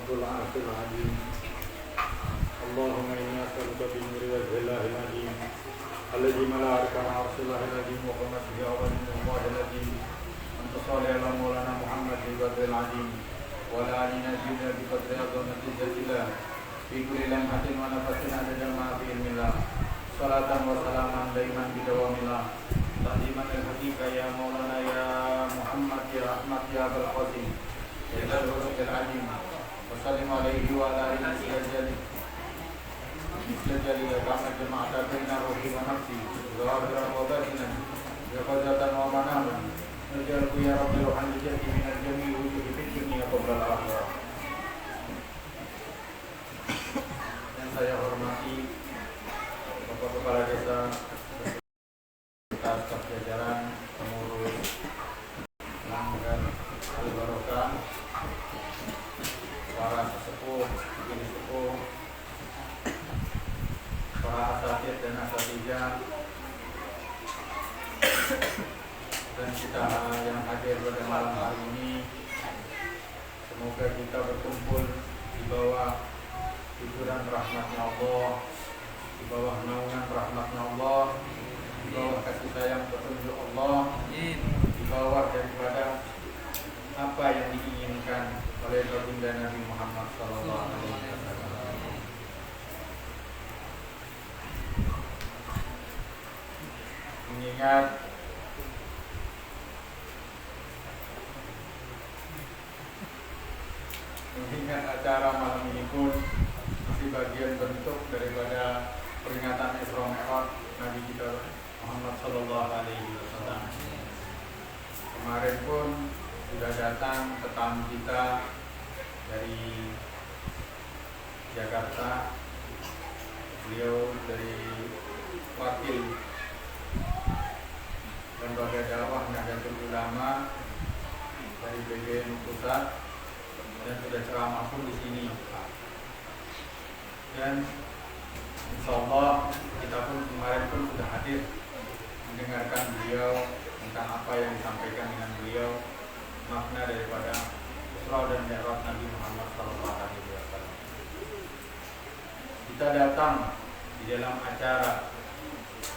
Rabbul Arsyil Azim. Allahumma inni as'aluka bi nuri wajhillahil azim alladzi mala'a arkana arshillahil azim wa qamatihi awalin wahil azim anta sholli ala maulana Muhammad bi badril azim wa ala alina jina bi qadri azamatil jazila fi kulli lamhatin wa nafasin adada ma fi ilmillah salatan wa salaman daiman bi dawamillah ta'ziman al-haqiqa ya maulana ya Muhammad ya Ahmad ya Abul Qasim ya Rabbul Azim wa sallim alaihi wa ala alihi Misal ya kama jemaah bina rohi wa nafsi zahiran wa batinan ya qadatan wa manaman najalku ya Rabbi rohan dijati minal jami wujud di dunia qabla al-akhirah. Yang saya hormati Bapak Kepala Desa beserta staf jajaran pengurus Langgar Al-Barokah, para sesepuh, ibu sepuh, para asatidz dan asatijah dan kita yang hadir pada malam hari ini, semoga kita berkumpul di bawah hiburan rahmatnya Allah, di bawah naungan rahmatnya Allah, di bawah kasih sayang petunjuk Allah, di bawah daripada apa yang diinginkan oleh baginda Nabi Muhammad SAW. Mengingat acara malam ini pun masih bagian bentuk daripada peringatan Isra Mi'raj Nabi kita Muhammad Sallallahu Alaihi Wasallam. Kemarin pun sudah datang tetamu kita dari Jakarta, beliau dari wakil Lembaga Dakwah Nahdlatul Ulama dari BGN Pusat dan sudah ceramah pun di sini. Dan insya Allah kita pun kemarin pun sudah hadir mendengarkan beliau tentang apa yang disampaikan dengan beliau, makna daripada Isra dan Mi'raj Nabi Muhammad SAW. Kita datang di dalam acara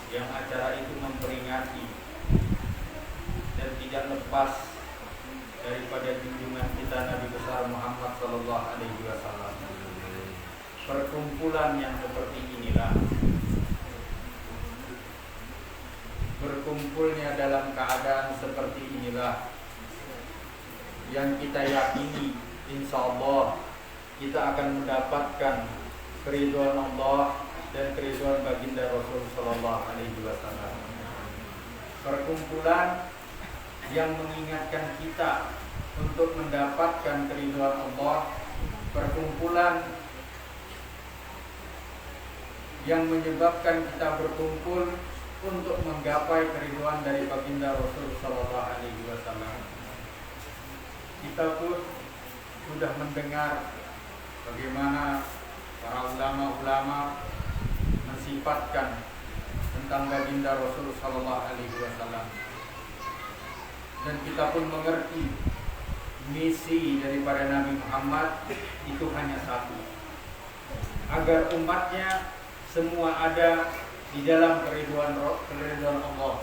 yang acara itu memperingati dan tidak lepas daripada junjungan kita Nabi besar Muhammad Sallallahu Alaihi Wasallam. Perkumpulan yang seperti inilah, berkumpulnya dalam keadaan seperti inilah yang kita yakini insya Allah kita akan mendapatkan keridhaan Allah dan keridhaan baginda Rasul Sallallahu Alaihi Wasallam. Perkumpulan yang mengingatkan kita untuk mendapatkan keridhaan Allah, perkumpulan yang menyebabkan kita berkumpul untuk menggapai keridhaan dari baginda Rasul Sallallahu Alaihi Wasallam. Kita pun sudah mendengar bagaimana para ulama-ulama mensifatkan tentang baginda Rasul Sallallahu Alaihi Wasallam. Dan kita pun mengerti misi daripada Nabi Muhammad itu hanya satu, agar umatnya semua ada di dalam keridhaan Allah,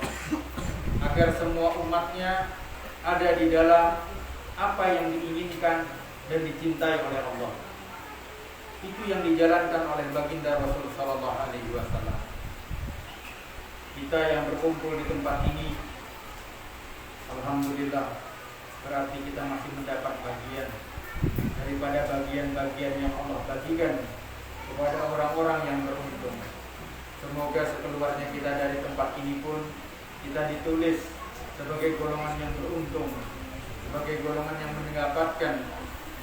agar semua umatnya ada di dalam apa yang diinginkan dan dicintai oleh Allah. Itu yang dijalankan oleh baginda Rasul Sallallahu Alaihi Wasallam. Kita yang berkumpul di tempat ini, alhamdulillah, berarti kita masih mendapat bagian daripada bagian-bagian yang Allah bagikan kepada orang-orang yang beruntung. Semoga sekeluarnya kita dari tempat ini pun kita ditulis sebagai golongan yang beruntung, sebagai golongan yang mendapatkan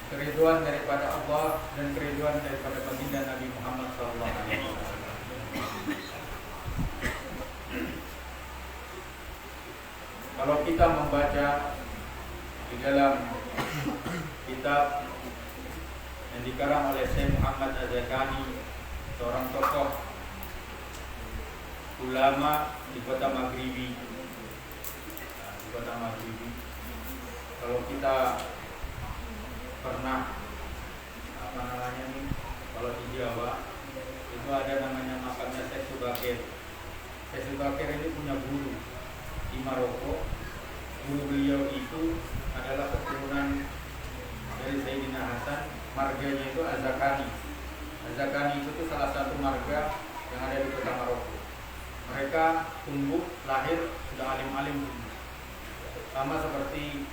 keridhaan daripada Allah dan keridhaan daripada baginda Nabi Muhammad SAW. Kalau kita membaca di dalam kitab yang dikarang oleh Syekh Muhammad Az-Zakani, seorang tokoh ulama di kota Maghribi, kalau kita pernah ada namanya makamnya Syekh Subakir. Syekh Subakir ini punya guru di Maroko. Guru beliau itu adalah keturunan dari Sayyidina Hasan, marganya itu Az-Zakani. Az-Zakani itu tuh salah satu marga yang ada di kota Maroko. Mereka tumbuh, lahir, sudah alim-alim. Sama seperti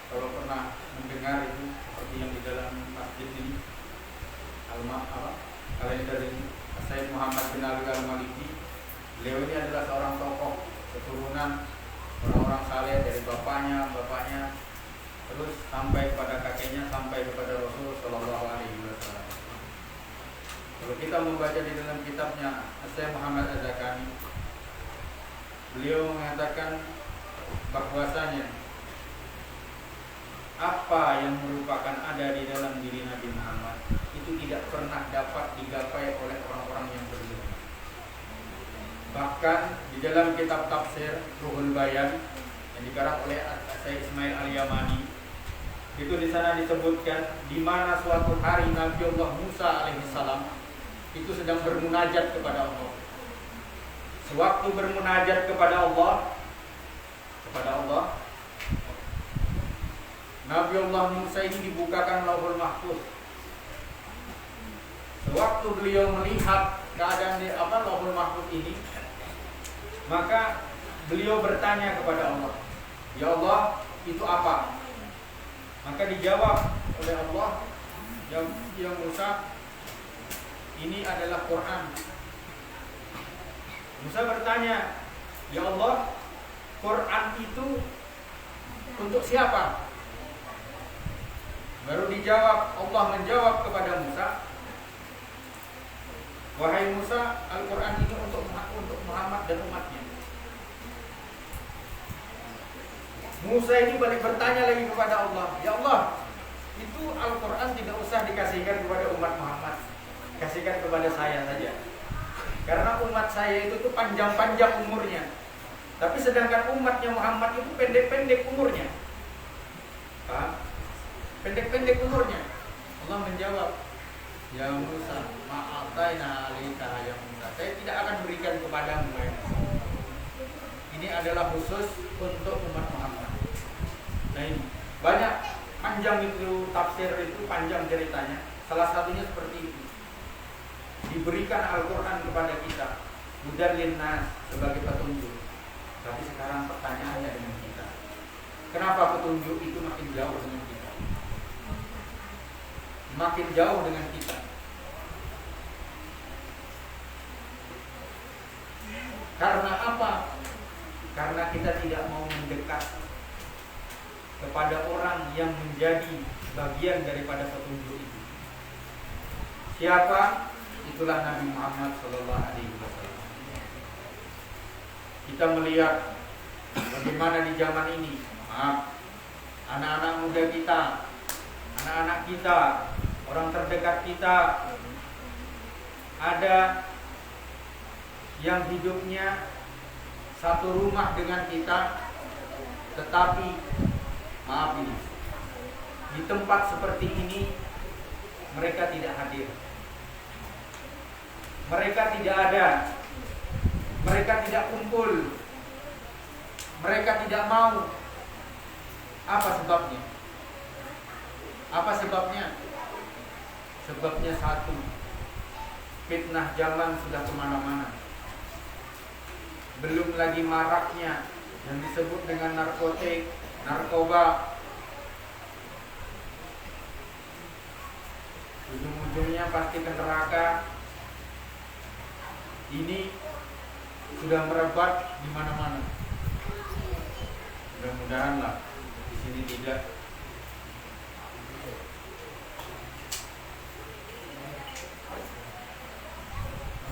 kalau pernah mendengar itu, seperti yang di dalam masjid ini, kalender ini, Sayyid Muhammad bin Ali Al-Maliki. Beliau ini adalah seorang tokoh keturunan orang-orang saleh dari bapaknya, terus sampai kepada kakeknya, sampai kepada Rasul Shallallahu Alaihi Wasallam. Kalau kita membaca di dalam kitabnya Syekh Muhammad Az-Zakani, beliau mengatakan bahwasanya apa yang merupakan ada di dalam diri Nabi Muhammad itu tidak pernah dapat digapai oleh orang-orang yang berilmu. Bahkan di dalam kitab tafsir Ruhul Bayan yang dikarang oleh Syekh Ismail Al-Yamani, itu di sana disebutkan di mana suatu hari Nabi Allah Musa alaihissalam itu sedang bermunajat kepada Allah. Sewaktu bermunajat kepada Allah, Nabi Allah Musa ini dibukakan Lauhul Mahfuz. Sewaktu beliau melihat keadaan di Lauhul Mahfuz ini, maka beliau bertanya kepada Allah, "Ya Allah, itu apa?" Maka dijawab oleh Allah, "Ya Musa, ini adalah Quran." Musa bertanya, "Ya Allah, Quran itu untuk siapa?" Baru dijawab, Allah menjawab kepada Musa, "Wahai Musa, Al-Quran ini untuk Muhammad dan umatnya." Musa ini balik bertanya lagi kepada Allah, "Ya Allah, itu Al-Quran tidak usah dikasihkan kepada umat Muhammad, kasihkan kepada saya saja. Karena umat saya itu tuh panjang-panjang umurnya. Tapi sedangkan umatnya Muhammad itu pendek-pendek umurnya." Paham? Pendek-pendek umurnya. Allah menjawab, "Ya Musa, ma'ataina alika ya Musa. Saya tidak akan berikan kepadamu ya Musa. Ini adalah khusus untuk umat Muhammad." Nah ini banyak, panjang itu tafsir, itu panjang ceritanya. Salah satunya seperti itu. Diberikan Al-Quran kepada kita, hudan linnas, sebagai petunjuk. Tapi sekarang pertanyaannya dengan kita, kenapa petunjuk itu makin jauh dengan kita? Makin jauh dengan kita. Karena apa? Karena kita tidak mau mendekat kepada orang yang menjadi bagian daripada petunjuk itu. Siapa? Itulah Nabi Muhammad Sallallahu Alaihi Wasallam. Kita melihat bagaimana di zaman ini, anak-anak muda kita, anak-anak kita, orang terdekat kita, ada yang hidupnya satu rumah dengan kita, tetapi maaf ini, di tempat seperti ini mereka tidak hadir. Mereka tidak ada, mereka tidak kumpul, mereka tidak mau. Apa sebabnya? Apa sebabnya? Sebabnya satu, fitnah zaman sudah kemana-mana. Belum lagi maraknya yang disebut dengan narkotik, narkoba. Ujung-ujungnya pasti ke neraka. Ini sudah merebak di mana-mana. Mudah-mudahan lah di sini tidak.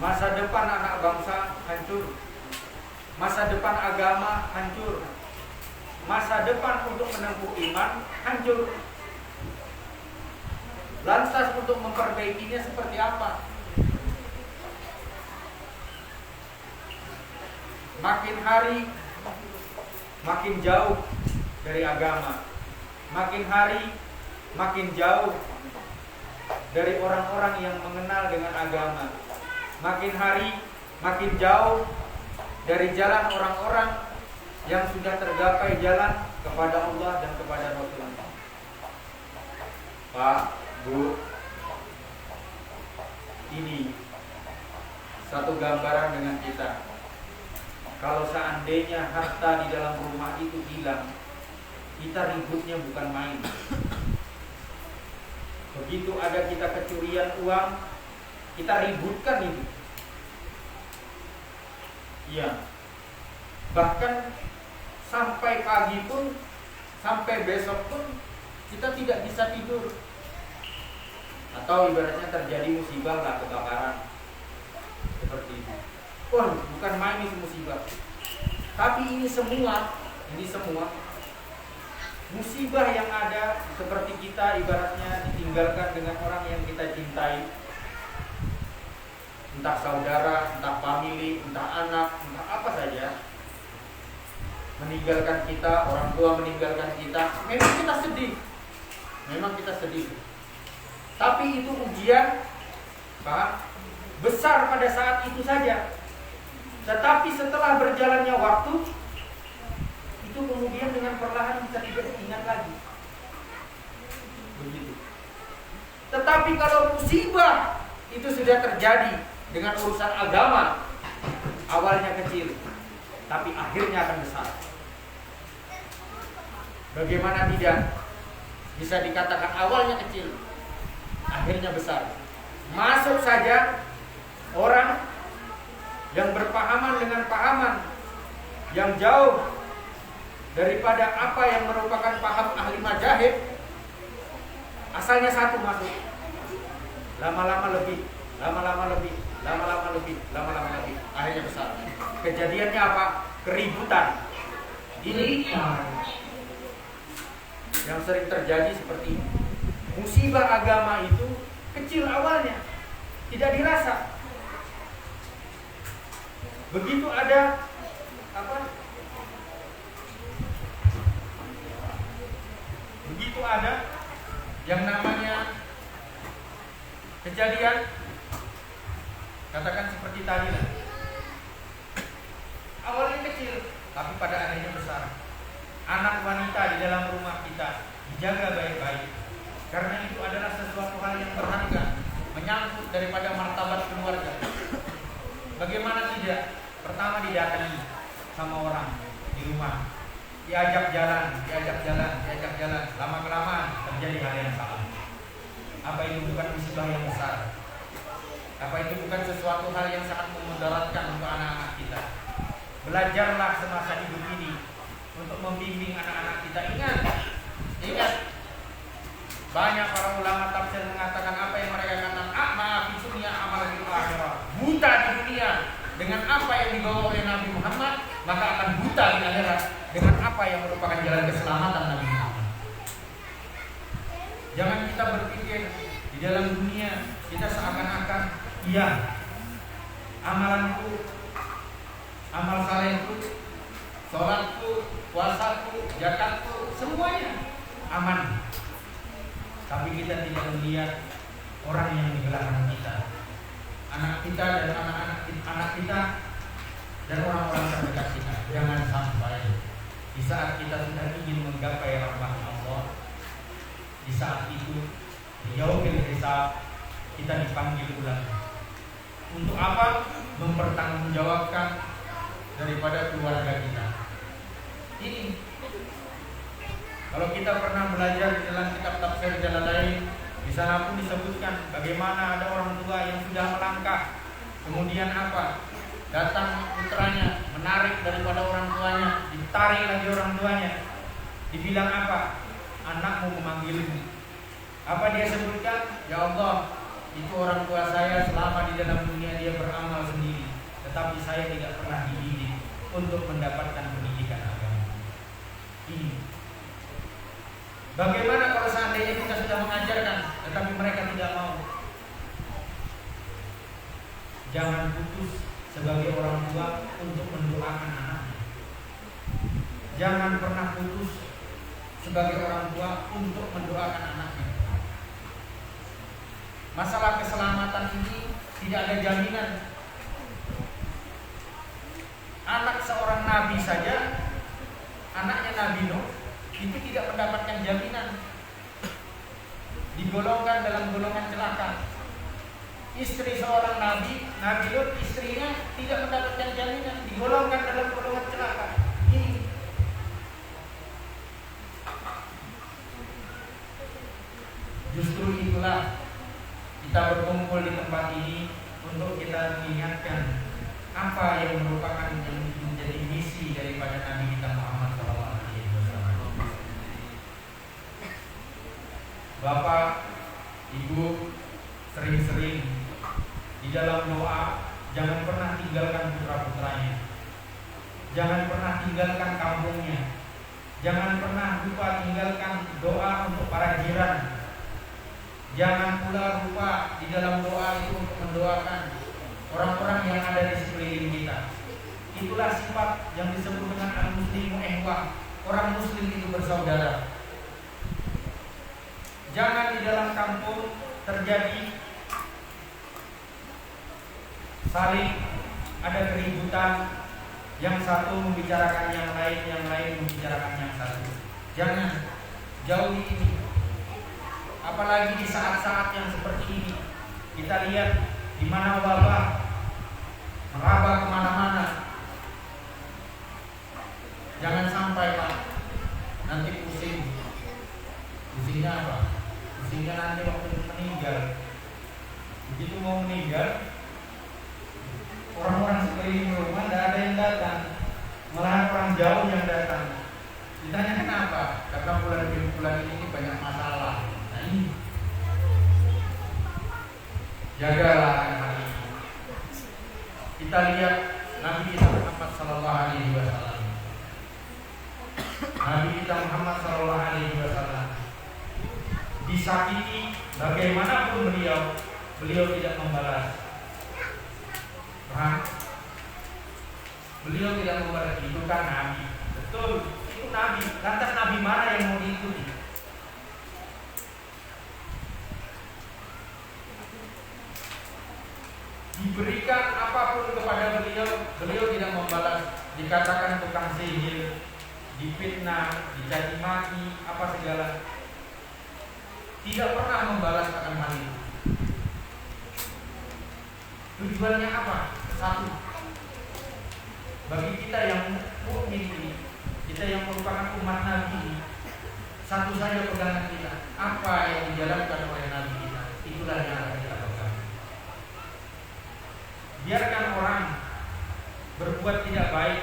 Masa depan anak bangsa hancur. Masa depan agama hancur. Masa depan untuk menempuh iman hancur. Lantas untuk memperbaikinya seperti apa? Makin hari makin jauh dari agama. Makin hari makin jauh dari orang-orang yang mengenal dengan agama. makin hari makin jauh dari jalan orang-orang yang sudah tergapai jalan kepada Allah dan kepada Rasulullah. Pak, Bu, ini satu gambaran dengan kita. Kalau seandainya harta di dalam rumah itu hilang, kita ributnya bukan main. Begitu ada kita kecurian uang, kita ributkan itu. Iya. Bahkan sampai pagi pun, sampai besok pun kita tidak bisa tidur. Atau ibaratnya terjadi musibah lah, kebakaran. Seperti itu. Wah, bukan main itu musibah. Tapi ini semua musibah yang ada, seperti kita ibaratnya ditinggalkan dengan orang yang kita cintai. Entah saudara, entah famili, entah anak, entah apa saja. Meninggalkan kita, orang tua meninggalkan kita, memang kita sedih. Memang kita sedih. Tapi itu ujian, Pak, besar pada saat itu saja. Tetapi setelah berjalannya waktu, itu kemudian dengan perlahan kita tidak ingat lagi. Begitu. Tetapi kalau musibah itu sudah terjadi dengan urusan agama, awalnya kecil, tapi akhirnya akan besar. Bagaimana tidak bisa dikatakan awalnya kecil, akhirnya besar. Masuk saja orang yang berpahaman dengan pahaman yang jauh daripada apa yang merupakan paham ahli majahib, asalnya satu masuk, lama-lama lebih, akhirnya besar. Kejadiannya apa? Keributan. Ini yang sering terjadi seperti ini. Musibah agama itu kecil awalnya, tidak dirasa. Begitu ada begitu ada yang namanya kejadian, katakan seperti tadi lah. Awalnya kecil, tapi pada akhirnya besar. Anak wanita di dalam rumah kita dijaga baik-baik, karena itu adalah sesuatu hal yang berharga, menyangkut daripada martabat keluarga. Bagaimana tidak? Pertama didatangi sama orang di rumah, diajak jalan, lama-kelamaan terjadi hal yang salah. Apa itu bukan musibah yang besar? Apa itu bukan sesuatu hal yang sangat memudaratkan untuk anak-anak kita? Belajarlah semasa hidup ini untuk membimbing anak-anak kita. Ingat, banyak para ulama tafsir mengatakan apa yang mereka katakan, a'ma fi dunya amal fil akhirah. Buta di dunia dengan apa yang dibawa oleh Nabi Muhammad, maka akan buta di akhirat dengan apa yang merupakan jalan keselamatan Nabi Muhammad. Jangan kita berpikir di dalam dunia kita seakan-akan amalanku, amal salehku, sholatku, puasaku, zakatku, semuanya aman. Tapi kita tidak melihat orang yang di belakang kita, anak kita dan anak kita dan orang-orang terdekat kita. Jangan sampai di saat kita sudah ingin menggapai rahmat Allah, di saat itu di yaumil hisab kita dipanggil ulang. Untuk apa? Mempertanggungjawabkan daripada keluarga kita. Ini kalau kita pernah belajar di dalam kitab tafsir Jalalain, di sana pun disebutkan bagaimana ada orang tua yang sudah melangkah, kemudian apa? Datang putranya, menarik daripada orang tuanya, ditarik lagi orang tuanya. Dibilang apa? Anakmu memanggilmu. Apa dia sebutkan? Ya Allah, itu orang tua saya selama di dalam dunia dia beramal sendiri, tetapi saya tidak pernah dididik untuk mendapatkan pendidikan agama. Ini. Bagaimana kalau seandainya kita sudah mengajarkan, tetapi mereka tidak mau? Jangan putus sebagai orang tua untuk mendoakan anaknya. Jangan pernah putus sebagai orang tua untuk mendoakan anaknya. Masalah keselamatan ini tidak ada jaminan. Anak seorang nabi saja, anaknya Nabi Nuh, itu tidak mendapatkan jaminan, digolongkan dalam golongan celaka. Istri seorang nabi, Nabi Lut, istrinya tidak mendapatkan jaminan, digolongkan dalam golongan celaka. Ini justru itulah kita berkumpul di tempat ini untuk kita mengingatkan apa yang merupakan yang menjadi misi daripada Nabi kita Muhammad SAW. Bapak, Ibu, sering-sering di dalam doa jangan pernah tinggalkan putra-putranya, jangan pernah tinggalkan kampungnya, jangan pernah lupa tinggalkan doa untuk para jiran. Jangan pula lupa di dalam doa itu untuk mendoakan orang-orang yang ada di sekeliling kita. Itulah sifat yang disebut dengan al-muslimu ihwah. Orang muslim itu bersaudara. Jangan di dalam kampung terjadi saling ada keributan, yang satu membicarakan yang lain membicarakan yang satu. Jangan, jauhi ini. Apalagi di saat-saat yang seperti ini, kita lihat di mana wabah meraba kemana-mana. Jangan sampai Pak, nanti pusing. Pusingnya apa? Pusingnya nanti waktu meninggal. Begitu mau meninggal, orang-orang sekeliling rumah tidak ada yang datang, malahan orang jauh yang datang. Ditanya kenapa? Karena bulan ini banyak masalah. Nah ini, jagalah hal ini. Kita lihat Nabi kita Muhammad Sallallahu Alaihi Wasallam. Nabi kita Muhammad Sallallahu Alaihi Wasallam disakiti bagaimanapun beliau tidak membalas. Beliau tidak membalas. Itu kan Nabi. Betul, itu Nabi. Lantas Nabi mana yang mau diikuti? Diberikan apapun kepada beliau tidak membalas. Dikatakan tukang sihir, difitnah, dicaci maki, apa segala, tidak pernah membalas akan hal itu. Tujuannya apa? Satu, bagi kita yang mukmin ini, kita yang merupakan umat Nabi ini, satu saja pegangan kita. Apa yang dijalankan oleh Nabi kita, itulah yang akan kita pegang. Biarkan orang berbuat tidak baik,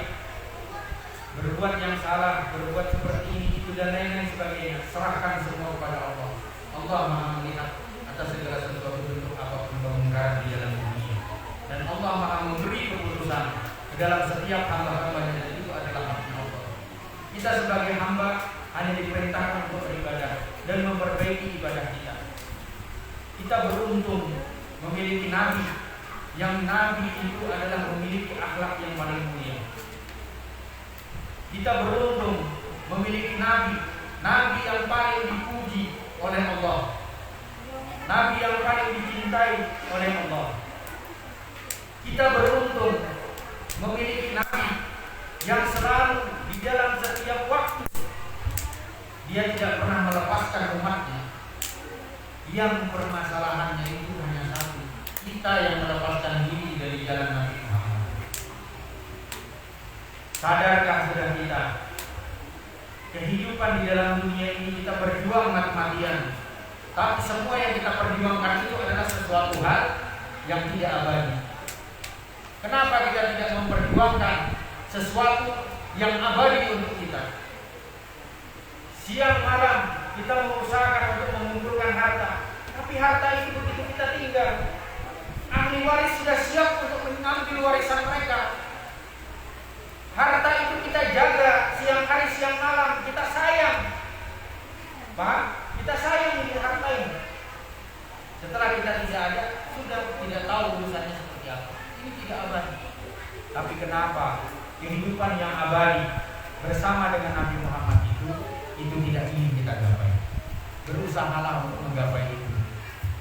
berbuat yang salah, berbuat seperti ini, itu dan lain-lain sebagainya. Serahkan semua kepada Allah. Allah Maha melihat atas segala sesuatu bentuk apapun kemungkaran di dalam dunia. Dan Allah Maha memberi keputusan ke dalam setiap hamba-hambanya, dan itu adalah haknya Allah. Kita sebagai hamba hanya diperintahkan untuk beribadah dan memperbaiki ibadah kita. Kita beruntung memiliki Nabi, yang Nabi itu adalah memiliki akhlak yang paling mulia. Kita beruntung memiliki Nabi yang paling dipuji oleh Allah, Nabi yang paling dicintai oleh Allah. Kita beruntung memiliki Nabi yang selalu di dalam setiap waktu dia tidak pernah melepaskan umatnya. Yang permasalahannya itu hanya satu, kita yang melepaskan diri dari jalan Nabi Muhammad. Sadarkah sudah kita, kehidupan di dalam dunia ini kita berjuang mati-matian, tapi semua yang kita perjuangkan itu adalah sesuatu hal yang tidak abadi. Kenapa kita tidak memperjuangkan sesuatu yang abadi untuk kita? Siang malam kita mengusahakan untuk mengumpulkan harta, tapi harta itu begitu kita tinggal, ahli waris sudah siap untuk mengambil warisan mereka. Harta itu kita jaga siang hari siang malam, kita sayang, Pak, kita sayang ini harta ini. Setelah kita tidak ada, sudah tidak tahu urusannya seperti apa. Ini tidak abadi. Tapi kenapa kehidupan yang abadi bersama dengan Nabi Muhammad itu tidak ingin kita gapai? Berusahalah untuk menggapai itu,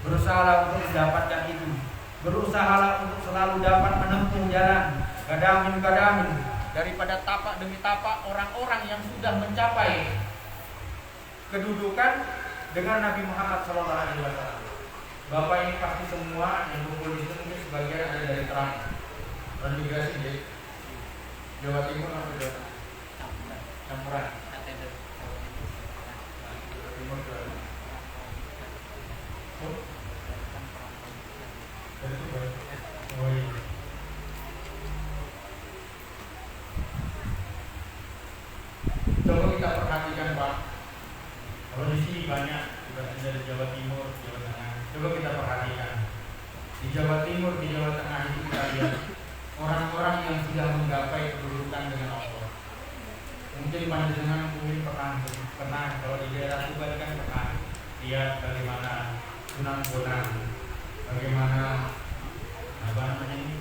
berusahalah untuk mendapatkan itu, Berusahalah untuk selalu dapat menempuh jalan kadamin daripada tapak demi tapak orang-orang yang sudah mencapai kedudukan dengan Nabi Muhammad SAW. Bapak ini pasti semua yang kumpul di sini sebagian ada dari Terang, transmigrasi di Jawa Timur atau Jawa Tengah? Campuran. Timur ke oh iya. Coba kita perhatikan Pak, kalau di sini banyak dari Jawa Timur, Jawa Tengah. Coba kita perhatikan di Jawa Timur, di Jawa Tengah itu kita lihat orang-orang yang sudah menggapai kedudukan dengan Allah. Mungkin panjenengan pernah kalau di daerah Tuban kan pernah lihat bagaimana Sunan Bonang, bagaimana apa namanya ini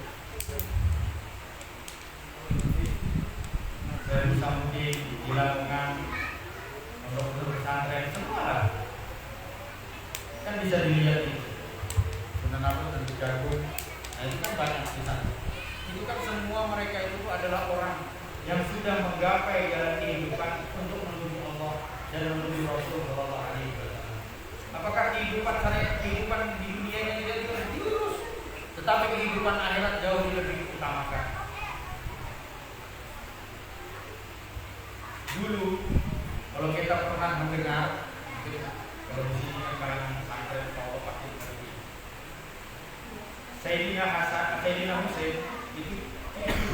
Syekh Samuddin di Lamongan, pondok pesantren semua kan bisa dilihat itu. Sunan Ampel dan Jagung, nah itu kan banyak di sana. Itu kan semua mereka itu adalah orang yang sudah menggapai jalan kehidupan untuk menuju Allah dan menuju Rasul Shallallahu Alaihi Wasallam. Apakah kehidupan di dunia ini tidak dilurus, tetapi kehidupan akhirat jauh lebih diutamakan. Dulu kalau kita pernah mendengar, kalau di sini kalangan pesantren kalau pasti mengerti. Sayyidina Husain itu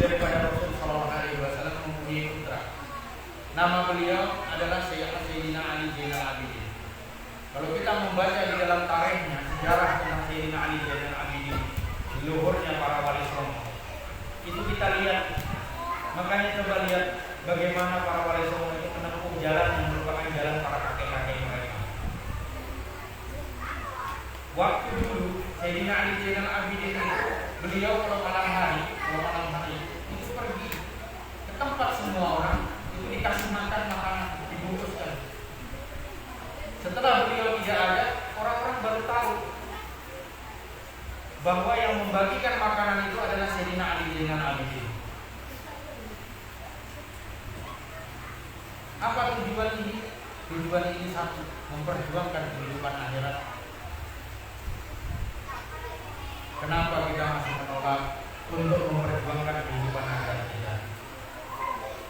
daripada Rasul Shallallahu Alaihi Wasallam mempunyai putra. Nama beliau adalah Sayyidina Ali Zainal Abidin. Kalau kita membaca di dalam tarikhnya sejarah tentang Sayyidina Ali Zainal Abidin, leluhurnya para wali songo, itu kita lihat. Makanya coba lihat bagaimana para wali songo itu menempuh jalan yang merupakan jalan para kakek-kakek mereka. Waktu dulu Sayyidina Ali Zainal Abidin itu beliau kalau malam hari itu pergi ke tempat semua orang itu dikasih makan makanan dibungkuskan. Setelah beliau tidak ada, orang-orang baru tahu bahwa yang membagikan makanan itu adalah Sayyidina Ali Zainal Abidin. Apa tujuan ini? Tujuan ini satu, memperjuangkan kehidupan akhirat. Kenapa kita masih menolak untuk memperjuangkan kehidupan akhirat kita?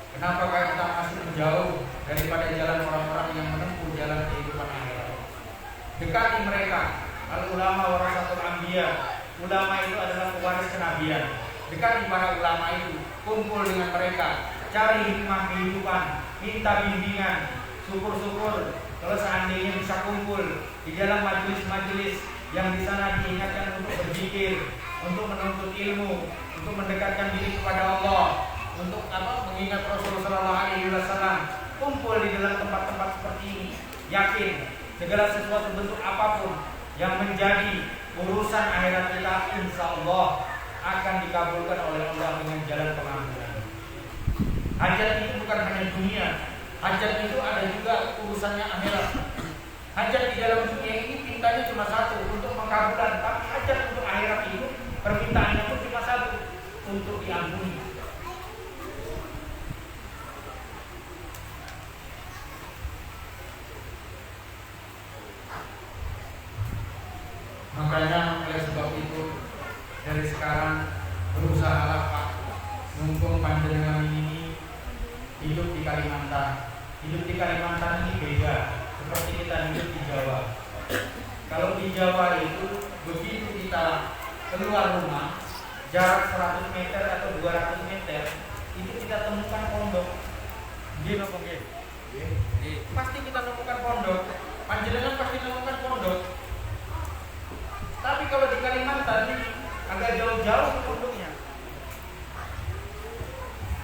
Kenapa kita masih menjauh daripada jalan orang-orang yang menempuh jalan kehidupan akhirat? Dekati mereka. Al-ulama warasatul anbiya. Ulama itu adalah pewaris kenabian. Dekati para ulama itu, kumpul dengan mereka, cari hikmah kehidupan, minta bimbingan. Syukur-syukur kalau seandainya bisa kumpul di dalam majelis-majelis yang di sana diingatkan untuk berzikir, untuk menuntut ilmu, untuk mendekatkan diri kepada Allah, untuk mengingat Rasulullah Shallallahu Alaihi Wasallam. Kumpul di dalam tempat-tempat seperti ini, yakin segala sesuatu bentuk apapun yang menjadi urusan akhirat kita, insya Allah akan dikabulkan oleh Allah dengan jalan pengampunan. Hajat itu bukan hanya dunia, hajat itu ada juga urusannya akhirat. Hajat di dalam dunia ini mintanya cuma satu, untuk mengabulkan, tapi hajat untuk akhirat itu permintaannya pun cuma satu, untuk diampuni. Makanya oleh sebab itu dari sekarang berusahalah Pak, mumpung panjenengan ini hidup di Kalimantan. Hidup di Kalimantan ini beda seperti kita hidup di Jawa. Kalau di Jawa itu begitu kita keluar rumah jarak 100 meter atau 200 meter itu kita temukan pondok. Gini apa nggih? Pasti kita temukan pondok. Panjenengan pasti temukan pondok. Tapi kalau di Kalimantan ini agak jauh-jauh pondoknya.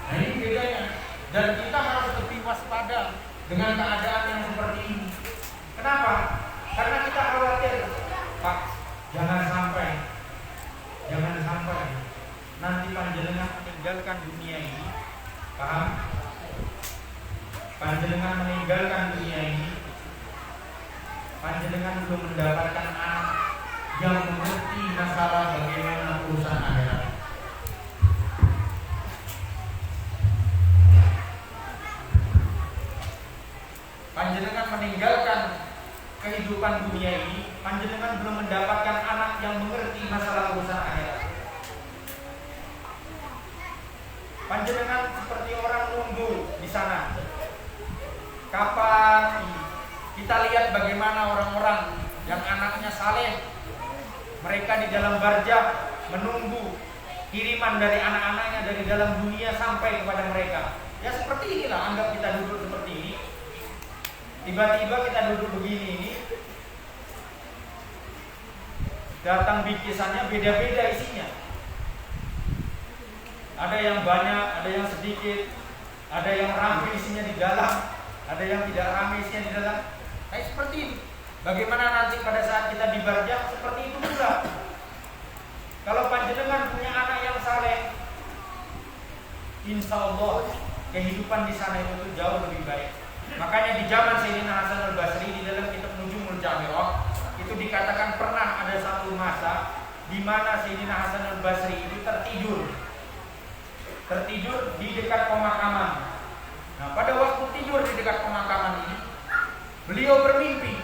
Nah ini bedanya. Dan kita harus lebih waspada dengan keadaan yang seperti ini. Kenapa? Karena kita khawatir, Pak, jangan sampai nanti panjenengan meninggalkan dunia ini. Paham? Panjenengan meninggalkan dunia ini, panjenengan belum mendapatkan anak, yang mengerti masalah bagaimana urusan akhirat. Panjenengan meninggalkan kehidupan dunia ini, panjenengan belum mendapatkan anak yang mengerti masalah urusan akhirat. Panjenengan seperti orang nunggu di sana. Kapan kita lihat bagaimana orang-orang yang anaknya saleh, mereka di dalam barjah menunggu kiriman dari anak-anaknya dari dalam dunia sampai kepada mereka. Ya seperti inilah, anggap kita duduk seperti ini. Tiba-tiba kita duduk begini ini, datang bingkisannya beda-beda isinya. Ada yang banyak, ada yang sedikit, ada yang ramai isinya di dalam, ada yang tidak ramai isinya di dalam. Kayak seperti ini. Bagaimana nanti pada saat kita di barjah, seperti itu pula. Kalau panjenengan punya anak yang saleh, insya Allah kehidupan di sana itu jauh lebih baik. Makanya di zaman Sayyidina Hasan al-Basri di dalam kitab Nujumul Jamirah itu dikatakan pernah ada satu masa di mana Sayyidina Hasan al-Basri itu tertidur di dekat pemakaman. Nah, pada waktu tidur di dekat pemakaman ini, beliau bermimpi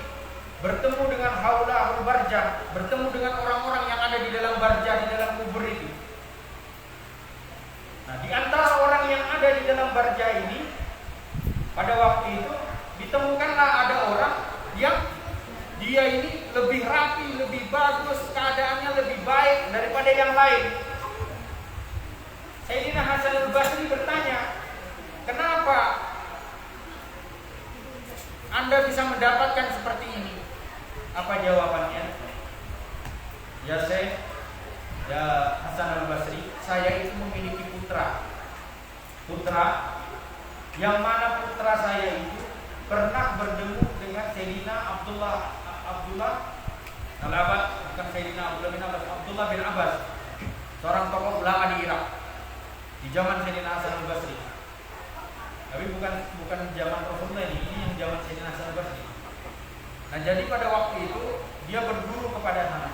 bertemu dengan haulahul barjah, bertemu dengan orang-orang yang ada di dalam barjah, di dalam kubur itu. Nah, di antara orang yang ada di dalam barjah ini, pada waktu itu ditemukanlah ada orang yang dia ini lebih rapi, lebih bagus, keadaannya lebih baik daripada yang lain. Sayyidina Hasan al-Basri bertanya, kenapa Anda bisa mendapatkan seperti ini? Apa jawabannya? Ya Syekh, ya Hasan al-Basri, saya itu memiliki putra yang mana putra saya itu pernah bertemu dengan Sayyidina Abdullah al-Abbas, bukan Sayyidina Abdullah bin Abbas, seorang tokoh ulama di Irak di zaman Sayyidina Hasan al-Basri. Tapi bukan zaman Rasulullah ini yang zaman Sayyidina Hasan al-Basri. Nah, jadi pada waktu itu dia berguru kepada sana.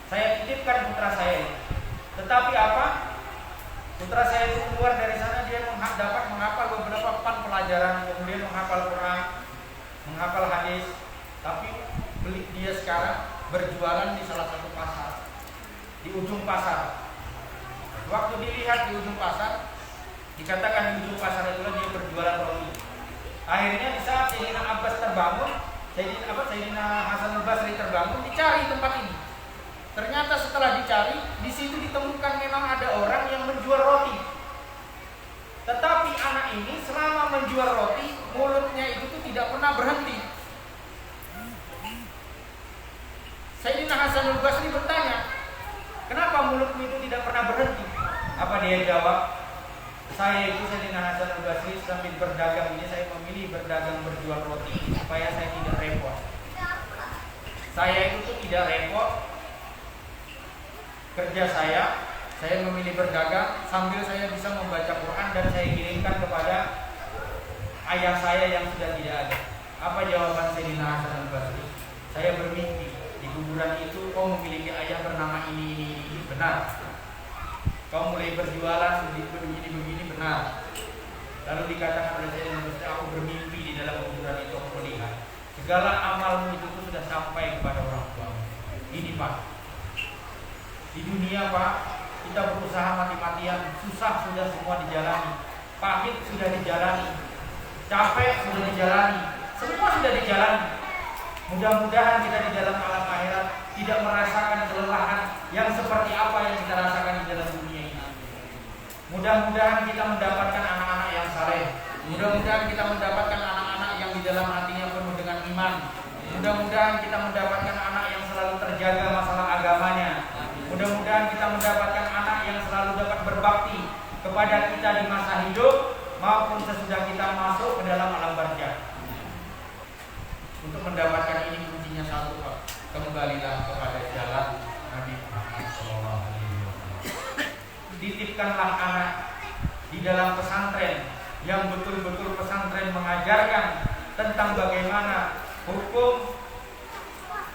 Saya titipkan putra saya ini. Tetapi apa? Putra saya itu keluar dari sana, dia dapat menghafal beberapa pelajaran, kemudian menghafal Quran, menghafal hadis. Tapi dia sekarang berjualan di salah satu pasar, di ujung pasar. Waktu dilihat di ujung pasar, dikatakan di ujung pasar itulah dia berjualan roti. Akhirnya di saat Sayyidina Abbas terbangun, Sayyidina Hasan al-Basri terbangun, dicari tempat ini. Ternyata setelah dicari, di situ ditemukan memang ada orang yang menjual roti. Tetapi anak ini selama menjual roti, mulutnya itu tuh tidak pernah berhenti. Sayyidina Hasan al-Basri bertanya, kenapa mulutmu itu tidak pernah berhenti? Apa dia jawab? Saya itu Sayyidina Hasan al-Basri sambil berdagang ini, saya memilih berdagang berjual roti supaya saya tidak repot. Saya itu tuh tidak repot. Kerja saya memilih berdagang sambil saya bisa membaca Quran dan saya kirimkan kepada ayah saya yang sudah tidak ada. Apa jawaban Sayyidina Hasan al-Basri? Saya bermimpi di kuburan itu kau memiliki ayah bernama ini. Benar. Kau mulai berjualan begini benar. Lalu dikatakan oleh Sayyidina Hasan, aku bermimpi di dalam kuburan itu aku melihat segala amalmu itu sudah sampai kepada orang tua. Ini Pak. Di dunia Pak, kita berusaha mati-matian, susah sudah semua dijalani, pahit sudah dijalani, capek sudah dijalani, semua sudah dijalani. Mudah-mudahan kita di dalam alam akhirat tidak merasakan kelelahan yang seperti apa yang kita rasakan di dalam dunia ini. Mudah-mudahan kita mendapatkan anak-anak yang saleh. Mudah-mudahan kita mendapatkan anak-anak yang di dalam hatinya penuh dengan iman. Mudah-mudahan kita mendapatkan anak yang selalu terjaga masalah agamanya. Mudah-mudahan kita mendapatkan anak yang selalu dapat berbakti kepada kita di masa hidup maupun sesudah kita masuk ke dalam alam barzakh. Untuk mendapatkan ini kuncinya satu Pak, kembalilah kepada jalan Nabi Muhammad SAW. Titipkanlah anak di dalam pesantren yang betul-betul pesantren mengajarkan tentang bagaimana hukum,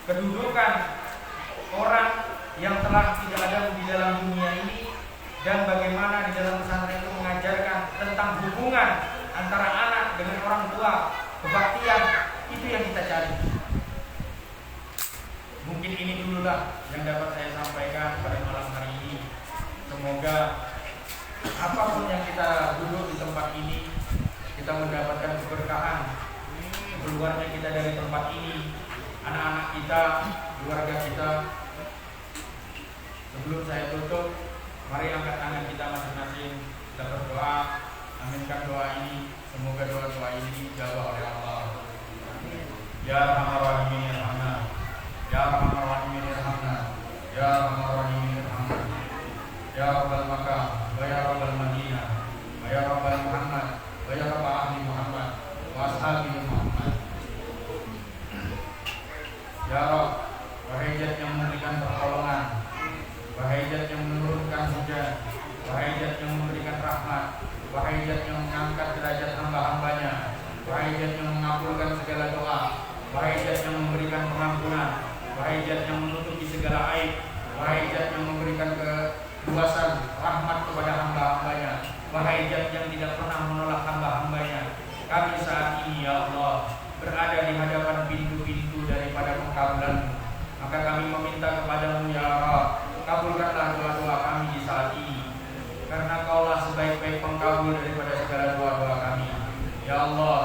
kedudukan, orang yang telah tidak ada di dalam dunia ini, dan bagaimana di dalam pesantren itu mengajarkan tentang hubungan antara anak dengan orang tua, kebaktian, itu yang kita cari. Mungkin ini dululah yang dapat saya sampaikan pada malam hari ini. Semoga apapun yang kita duduk di tempat ini, kita mendapatkan keberkahan. Keluarnya kita dari tempat ini, anak-anak kita, keluarga kita. Sebelum saya tutup, mari angkat tangan kita masing-masing, kita berdoa, aminkan doa ini. Semoga doa-doa ini dijawab oleh Allah. Ya Arhamar Rahimin irhamna, Ya Arhamar Rahimin irhamna, Ya Arhamar Rahimin irhamna, Ya Rabbal Makkah, wa Ya Rabbal Madinah, wa Ya Rabbal Muhammad, wa Ya Rabbal Ahli Muhammad, wa Ashabi Muhammad. Ya Rabb, wahai Zat yang memberikan pertolongan, wahai Zat yang menurunkan hujan, wahai Zat yang memberikan rahmat, wahai Zat yang mengangkat derajat hamba-hambanya, wahai Zat yang mengabulkan segala doa, wahai Zat yang memberikan pengampunan, wahai Zat yang menutupi segala aib, wahai Zat yang memberikan keluasan rahmat kepada hamba-hambanya, wahai Zat yang tidak pernah menolak hamba-hambanya. Kami saat ini ya Allah berada di hadapan pintu-pintu daripada pengkabulan-Mu. Maka kami meminta kepadamu ya Allah, kabulkanlah doa-doa kami di saat ini, karena Kaulah sebaik-baik pengkabul daripada segala doa-doa kami. Ya Allah,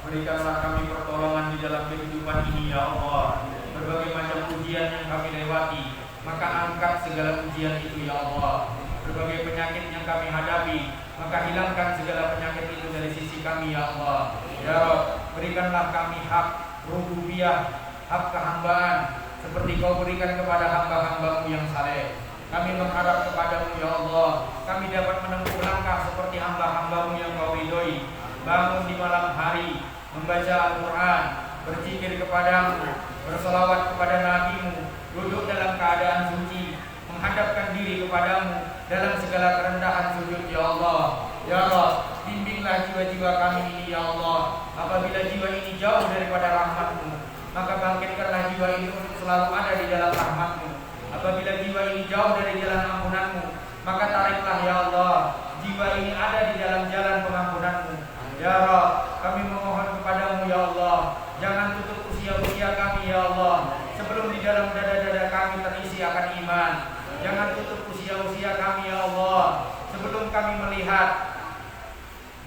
berikanlah kami pertolongan di dalam kehidupan ini ya Allah. Berbagai macam ujian yang kami lewati, maka angkat segala ujian itu ya Allah. Berbagai penyakit yang kami hadapi, maka hilangkan segala penyakit itu dari sisi kami ya Allah. Ya Rabb, berikanlah kami hak rububiyah, hak kehambaan, seperti Kau berikan kepada hamba-hamba-Mu yang saleh. Kami mengharap kepadamu ya Allah, kami dapat menempuh langkah seperti hamba-hamba-Mu yang Kau ridhoi. Bangun di malam hari, membaca Al-Quran, berzikir kepadamu, bersolawat kepada Nabi-Mu, duduk dalam keadaan suci, menghadapkan diri kepadamu dalam segala kerendahan sujud ya Allah. Ya Allah, bimbinglah jiwa-jiwa kami ini ya Allah. Apabila jiwa ini jauh daripada rahmat-Mu, maka bangkitkanlah jiwa ini untuk selalu ada di dalam rahmat-Mu. Apabila jiwa ini jauh dari jalan ampunan-Mu, maka tariklah ya Allah jiwa ini ada di dalam jalan pengampunan-Mu. Ya Rabb, kami memohon kepadamu ya Allah, jangan tutup usia-usia kami ya Allah, sebelum di dalam dada-dada kami terisi akan iman. Jangan tutup usia-usia kami ya Allah, sebelum kami melihat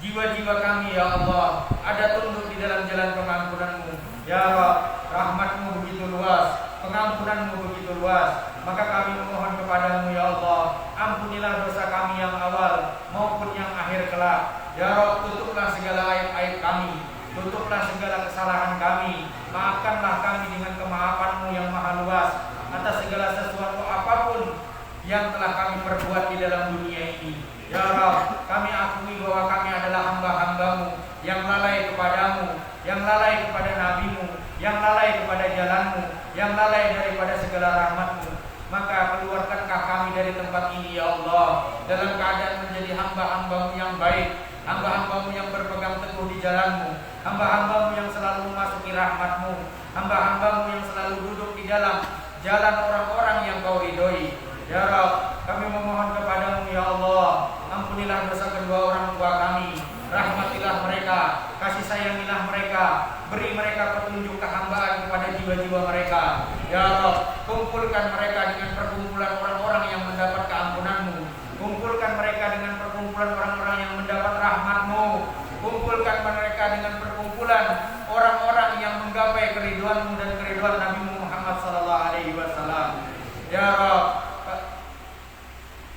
jiwa-jiwa kami ya Allah ada tunduk di dalam jalan pengampunan-Mu. Ya Rabb, rahmat-Mu begitu luas, pengampunan-Mu begitu luas, maka kami memohon kepadamu ya Allah, ampunilah dosa kami yang awal maupun yang akhir kelak. Ya Rabb, tutuplah segala aib-aib kami, tutuplah segala kesalahan kami, maafkanlah kami dengan kemaafanmu yang maha luas atas segala sesuatu apapun yang telah kami perbuat di dalam dunia ini. Ya Rabb, kami akui bahwa kami adalah hamba-hamba-Mu yang lalai kepadamu, yang lalai kepada Nabi-Mu, yang lalai kepada jalan-Mu, yang lalai daripada segala rahmat-Mu. Maka keluarkankah kami dari tempat ini ya Allah, dalam keadaan menjadi hamba-hamba-Mu yang baik, hamba-hamba-Mu yang berpegang teguh di jalan-Mu, hamba-hamba-Mu yang selalu memasuki rahmat-Mu, hamba-hamba-Mu yang selalu duduk di dalam jalan orang-orang yang Kau ridhoi. Ya Rabb, kami memohon kepadamu ya Allah, ampunilah dosa kedua orang tua kami, rahmatilah mereka, kasih sayangilah mereka, beri mereka petunjuk kehambaan kepada jiwa-jiwa mereka. Ya Rabb, kumpulkan mereka dengan perkumpulan orang-orang yang mendapat keampunan-Mu, kumpulkan mereka dengan perkumpulan orang-orang yang mendapat rahmat-Mu, kumpulkan mereka dengan perkumpulan orang-orang yang menggapai keriduan-Mu dan keriduan Nabi Muhammad SAW. Ya Rabb,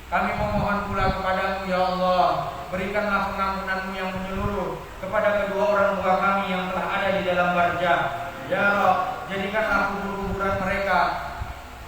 kami memohon pula kepadamu ya Allah, berikanlah pengampunan-Mu yang menyeluruh kepada kedua orang tua kami yang telah ada di dalam barjah. Ya Rabb, jadikanlah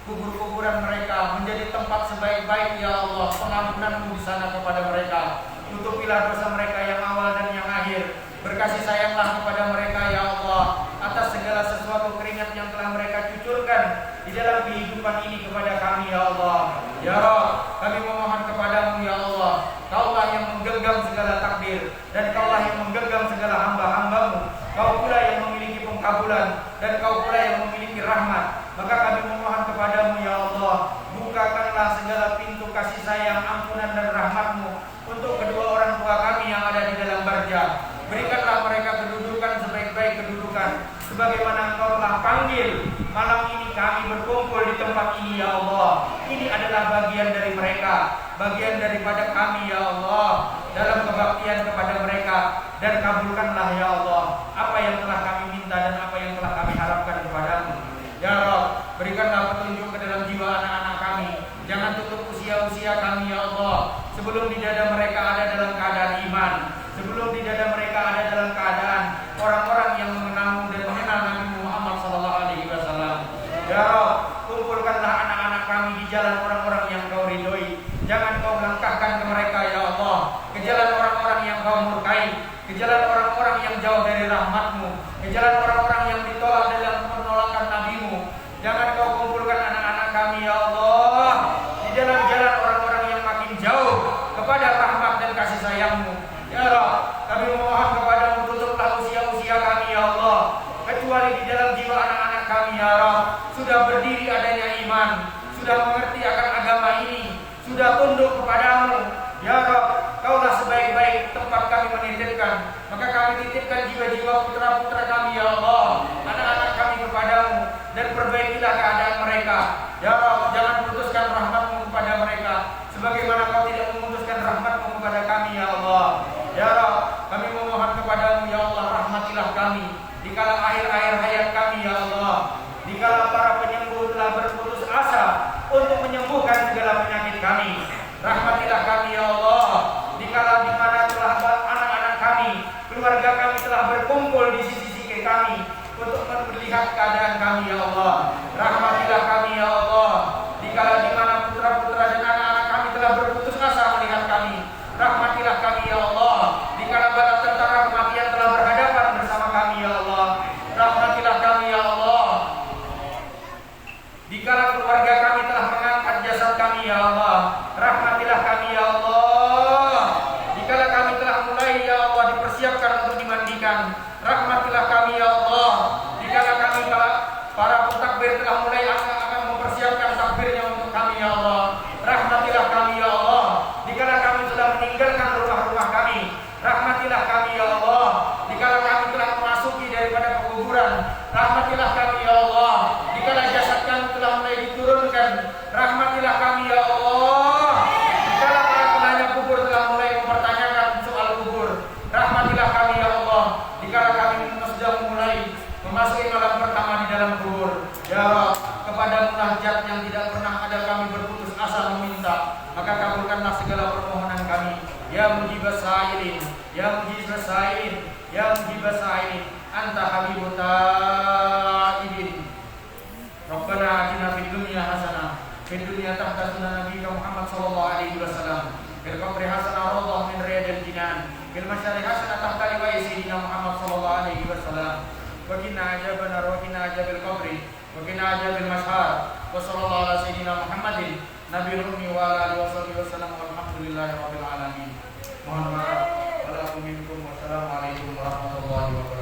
kubur-kuburan mereka menjadi tempat sebaik-baik ya Allah, pengampunan-Mu di sana kepada mereka. Tutupilah dosa mereka yang awal dan yang akhir. Berkasih sayanglah kepada mereka ya Allah atas segala sesuatu keringat yang telah mereka cucurkan di dalam kehidupan ini kepada kami ya Allah. Ya Rabb, kami memohon kepadamu ya Allah, Kaulah yang menggenggam segala takdir, dan Kaulah yang menggenggam segala hamba-hamba-Mu. Kau pula yang memiliki pengkabulan, dan Kau pula yang memiliki rahmat. Maka kami memohon kepadamu ya Allah, kami berkumpul di tempat ini ya Allah. Ini adalah bagian dari mereka, bagian daripada kami ya Allah, dalam kebaktian kepada mereka. Dan kabulkanlah ya Allah apa yang telah kami minta dan apa yang telah kami harapkan kepadamu. Ya Rabb, berikanlah petunjuk ke dalam jiwa anak-anak kami. Jangan tutup usia-usia kami ya Allah, sebelum di dada mereka ada dalam keadaan iman, sebelum di dada mereka ada dalam keadaan orang-orang yang mengenalmu dan mengenal Nabi Muhammad SAW. Ya Rabb, kumpulkanlah anak-anak kami di jalan orang-orang yang kau ridhoi. Jangan kau melangkahkan ke mereka ya Allah ke jalan orang-orang yang kau murkai, ke jalan orang-orang yang jauh dari rahmatmu, ke jalan orang-orang yang ditolak dalam penolakan nabimu. Jangan kau kumpulkan anak-anak kami ya Allah di dalam jalan orang-orang yang makin jauh kepada rahmat dan kasih sayangmu. Ya Rabb, kami memohon kepadamu, tutuplah usia-usia kami ya Allah, kecuali di dalam jiwa anak-anak kami ya Rabb sudah berdiri adanya iman, sudah mengerti akan agama ini, sudah tunduk kepadamu. Ya Rabb, kaulah sebaik-baik tempat kami menitipkan, maka kami titipkan jiwa-jiwa putra-putra kami ya Allah, anak-anak kami kepadamu, dan perbaikilah keadaan mereka. Ya Rabb, jangan putuskan rahmatmu kepada mereka sebagaimana kau tidak memutuskan rahmatmu kepada kami ya Allah. Ya Rabb, kami memohon kepadamu ya Allah, rahmatilah kami dikala akhir-akhir hayat kami ya Allah, dikala para penyembuh telah berputus asa untuk menyembuhkan segala penyakit kami. Rahmatilah kami ya Allah dikala di mana telah anak-anak kami, keluarga kami telah berkumpul di sisi-sisi kami untuk melihat keadaan kami ya Allah. Rahmatilah kami ya Allah dikala di mana putra-putra dan anak-anak kami telah berputus asa melihat kami. Rahmatilah kami ya Allah dikala bala tentara kematian telah berhadapan bersama kami ya Allah. Rahmatilah kami ya Allah dikala keluarga kami telah mengangkat jasad kami ya Allah. Rahmatilah kami ya Allah dikala kami telah mulai ya Allah dipersiapkan untuk dimandikan. Rahmatilah kami ya Allah dikala kami para pentakbir telah mulai akan mempersiapkan takbirnya untuk kami ya Allah. Rahmatilah kami ya Allah dikala kami sudah meninggalkan rumah-rumah kami. Rahmatilah kami ya Allah dikala kami telah memasuki daripada penguburan. Rahmatilah kami ya Allah dikala jasad kami telah mulai diturunkan. Rahmatilah kami ya Allah dikala para penanya kubur telah mulai mempertanyakan soal kubur. Rahmatilah kami ya Allah dikala kami sudah mulai memasuki malam pertama di dalam kubur. Ya Rabb, kepada munajat yang tidak pernah ada kami berputus asa meminta, maka kabulkanlah segala permohonan kami. Ya mujibas sa'ilin, ya mujibas sa'ilin, ya mujibas sa'ilin, anta habibut ta'ibin. Rabbana atina fid dunya hasanah, fid dunya tahta sunnah nabiyina Muhammad sallallahu alaihi wasallam, fil qabri hasanah radhah min riyadil jinan, fil masyari hasanah tahta liwa'i sayyidina Muhammad sallallahu alaihi wasallam. Wa qina azaban nar wa qina azabil qabri wa qina azabil mashar. Wa sallallahu ala sayyidina Muhammadin nabiyil ummi wa ala alihi wasallam walhamdulillahi rabbil alamin. Mohon maaf. Wassalamualaikum warahmatullahi wabarakatuh.